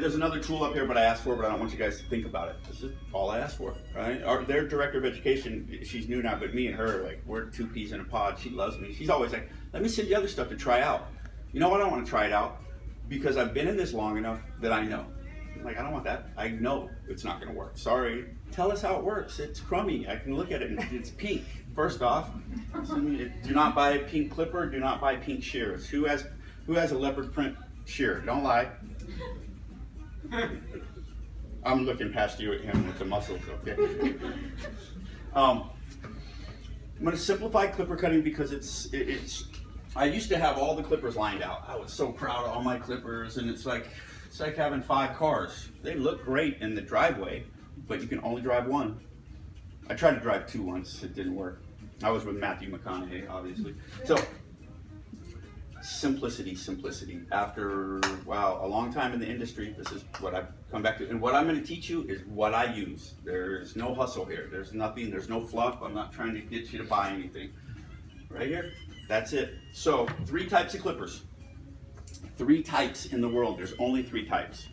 there's another tool up here, but I asked for it, but I don't want you guys to think about it. This is all I asked for, right? Their director of education, she's new now, but me and her, like, we're two peas in a pod. She loves me. She's always like, let me send you other stuff to try out. You know what? I don't want to try it out because I've been in this long enough that I know. I'm like, I don't want that. I know it's not going to work. Sorry. Tell us how it works. It's crummy. I can look at it and it's pink. First off, do not buy a pink clipper. Do not buy pink shears. Who has a leopard print shear? Don't lie. I'm looking past you at him with the muscles, okay? I'm going to simplify clipper cutting because I used to have all the clippers lined out. I was so proud of all my clippers, and it's like having 5 cars. They look great in the driveway, but you can only drive one. I tried to drive 2 once, it didn't work. I was with Matthew McConaughey, obviously. So, simplicity. After, wow, a long time in the industry, this is what I've come back to. And what I'm going to teach you is what I use. There's no hustle here. There's nothing, there's no fluff. I'm not trying to get you to buy anything. Right here, that's it. So, 3 types of clippers. 3 types in the world. There's only 3 types.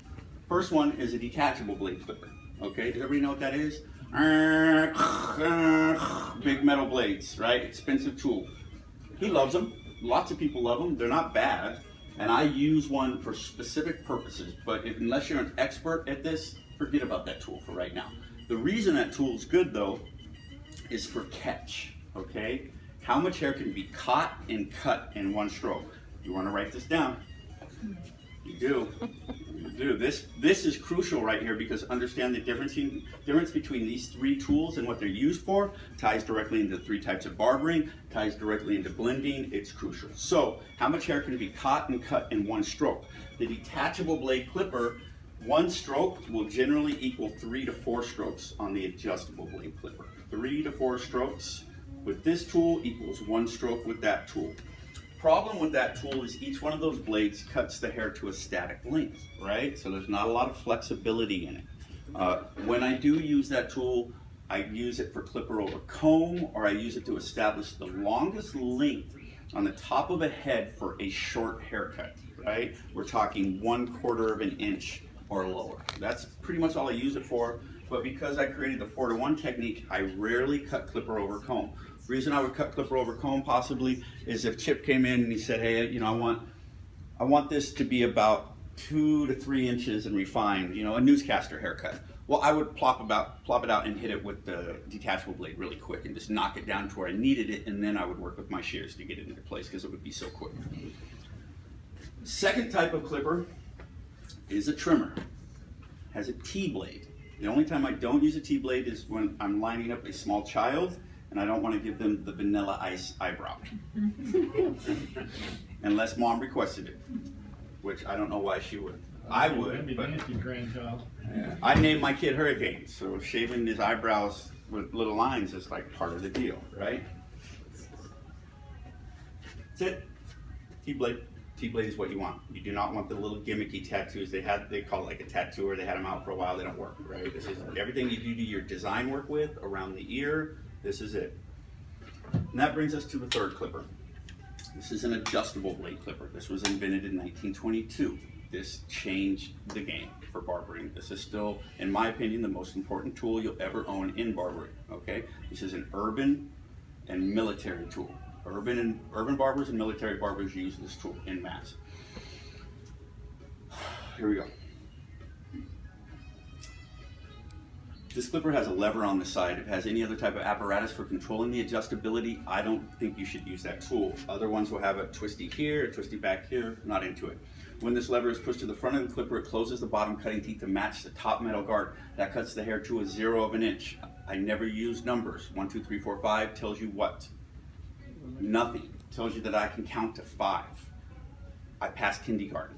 First one is a detachable blade clipper. Okay, does everybody know what that is? Big metal blades, right? Expensive tool. He loves them. Lots of people love them. They're not bad. And I use one for specific purposes. But unless you're an expert at this, forget about that tool for right now. The reason that tool is good, though, is for catch. Okay? How much hair can be caught and cut in one stroke? You want to write this down? You do. You do. This is crucial right here because understand the difference between these 3 tools and what they're used for ties directly into 3 types of barbering, ties directly into blending. It's crucial. So, how much hair can be caught and cut in one stroke? The detachable blade clipper, 1 stroke will generally equal 3 to 4 strokes on the adjustable blade clipper. 3 to 4 strokes with this tool equals 1 stroke with that tool. Problem with that tool is each one of those blades cuts the hair to a static length, right? So there's not a lot of flexibility in it. When I do use that tool, I use it for clipper over comb, or I use it to establish the longest length on the top of a head for a short haircut, right? We're talking 1/4 of an inch or lower. That's pretty much all I use it for, but because I created the 4-to-1 technique, I rarely cut clipper over comb. The reason I would cut clipper over comb possibly is if Chip came in and he said, hey, you know, I want this to be about 2 to 3 inches and refined, you know, a newscaster haircut. Well, I would plop it out and hit it with the detachable blade really quick and just knock it down to where I needed it, and then I would work with my shears to get it into place because it would be so quick. Second type of clipper is a trimmer. Has a T-blade. The only time I don't use a T-blade is when I'm lining up a small child and I don't want to give them the vanilla ice eyebrow. Unless mom requested it, which I don't know why she would. I would, but I named my kid Hurricane, so shaving his eyebrows with little lines is like part of the deal, right? That's it. T-blade. T-blade is what you want. You do not want the little gimmicky tattoos. They call it like a tattooer. They had them out for a while. They don't work, right? This is everything you do your design work with around the ear. This is it. And that brings us to the third clipper. This is an adjustable blade clipper. This was invented in 1922. This changed the game for barbering. This is still, in my opinion, the most important tool you'll ever own in barbering, okay? This is an urban and military tool. Urban barbers and military barbers use this tool en masse. Here we go. This clipper has a lever on the side. If it has any other type of apparatus for controlling the adjustability, I don't think you should use that tool. Other ones will have a twisty here, a twisty back here, not into it. When this lever is pushed to the front of the clipper, it closes the bottom cutting teeth to match the top metal guard. That cuts the hair to a 0 of an inch. I never use numbers. 1, 2, 3, 4, 5 tells you what? Nothing. Tells you that I can count to 5. I passed kindergarten.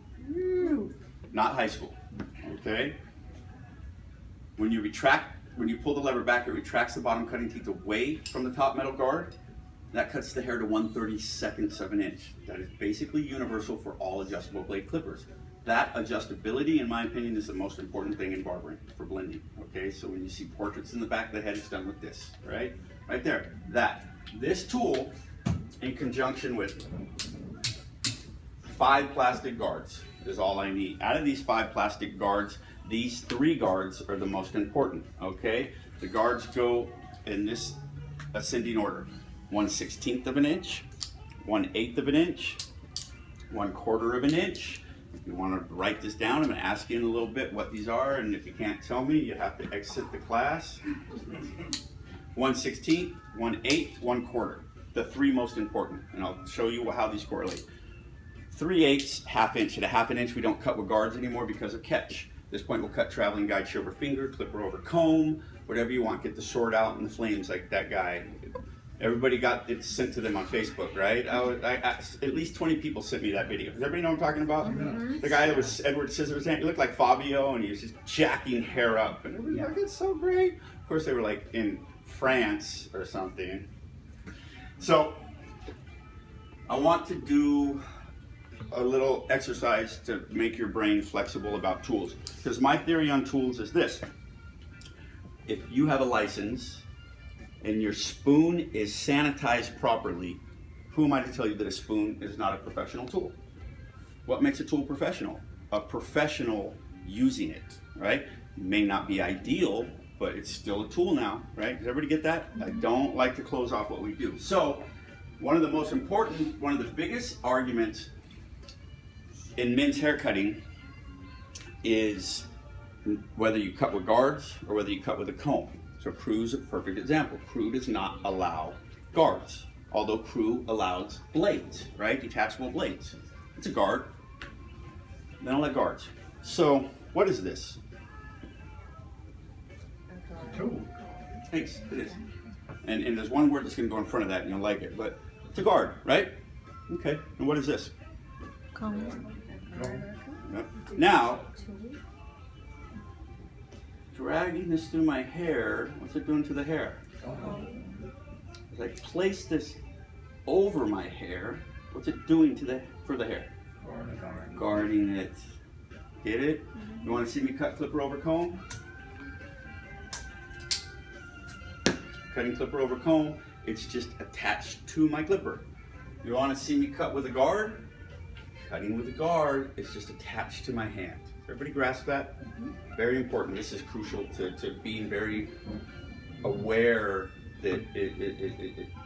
Not high school, okay? When you pull the lever back, it retracts the bottom cutting teeth away from the top metal guard. That cuts the hair to 1/32 of an inch. That is basically universal for all adjustable blade clippers. That adjustability, in my opinion, is the most important thing in barbering for blending. Okay, so when you see portraits in the back of the head, it's done with this, right? Right there, This tool, in conjunction with 5 plastic guards, is all I need. Out of these 5 plastic guards, these 3 guards are the most important, okay? The guards go in this ascending order. 1/16 of an inch, 1/8 of an inch, 1/4 of an inch. If you want to write this down, I'm going to ask you in a little bit what these are, and if you can't tell me, you have to exit the class. 1/16, 1/8, 1/4. The 3 most important, and I'll show you how these correlate. 3/8, ½ inch. At a ½ inch, we don't cut with guards anymore because of catch. At this point, we'll cut traveling guide, shiver finger, clipper over comb, whatever you want. Get the sword out and the flames like that guy. Everybody got it sent to them on Facebook, right? At least 20 people sent me that video. Does everybody know what I'm talking about? Mm-hmm. The guy that was Edward Scissorhands, he looked like Fabio, and he was just jacking hair up. And everybody's like, it's so great. Of course, they were like in France or something. So, I want to do a little exercise to make your brain flexible about tools. Because my theory on tools is this. If you have a license and your spoon is sanitized properly, who am I to tell you that a spoon is not a professional tool? What makes a tool professional? A professional using it, right? It may not be ideal, but it's still a tool now, right? Does everybody get that? I don't like to close off what we do. So, one of the most important, one of the biggest arguments in men's hair cutting is whether you cut with guards or whether you cut with a comb. So Crew's a perfect example. Crew does not allow guards, although Crew allows blades, right? Detachable blades. It's a guard. They don't let guards. So what is this? A tool. Thanks, it is. And there's one word that's going to go in front of that and you'll like it, but it's a guard, right? Okay, and what is this? Comb. Yep. Now, dragging this through my hair, what's it doing to the hair? As I place this over my hair, what's it doing to for the hair? Guarding it. Get it? You want to see me cut clipper over comb? Cutting clipper over comb, it's just attached to my clipper. You want to see me cut with a guard? Cutting with a guard, it's just attached to my hand. Everybody grasp that? Mm-hmm. Very important. This is crucial to being very aware that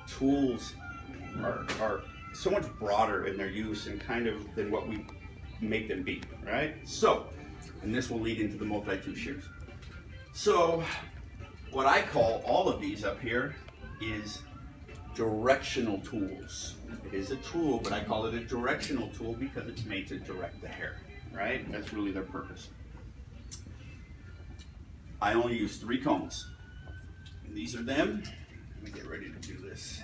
tools are so much broader in their use and kind of than what we make them be, right? So, and this will lead into the multi-tooth shears. So, what I call all of these up here is directional tools. It is a tool, but I call it a directional tool because it's made to direct the hair, right? That's really their purpose. I only use 3 combs. And these are them. Let me get ready to do this.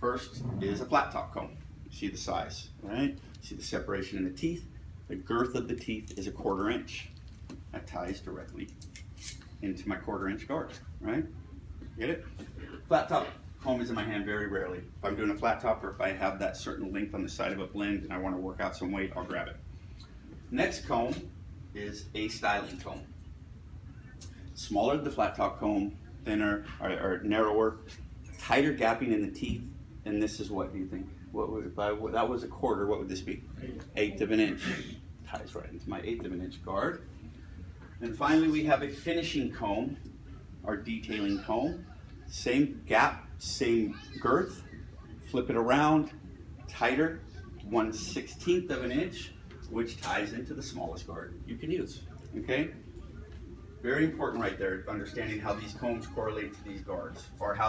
First is a flat top comb. You see the size, right? See the separation in the teeth. The girth of the teeth is a 1/4 inch. That ties directly into my 1/4 inch guard, right? Get it? Flat top comb is in my hand very rarely. If I'm doing a flat top or if I have that certain length on the side of a blend and I want to work out some weight, I'll grab it. Next comb is a styling comb. Smaller the flat top comb, thinner or narrower, tighter gapping in the teeth, and this is what do you think? What would if that was a 1/4? What would this be? 1/8 of an inch. Ties right into my 1/8 of an inch guard. And finally, we have a finishing comb, our detailing comb. Same gap, same girth. Flip it around, tighter, 1/16 of an inch, which ties into the smallest guard you can use. Okay. Very important right there, understanding how these combs correlate to these guards, or how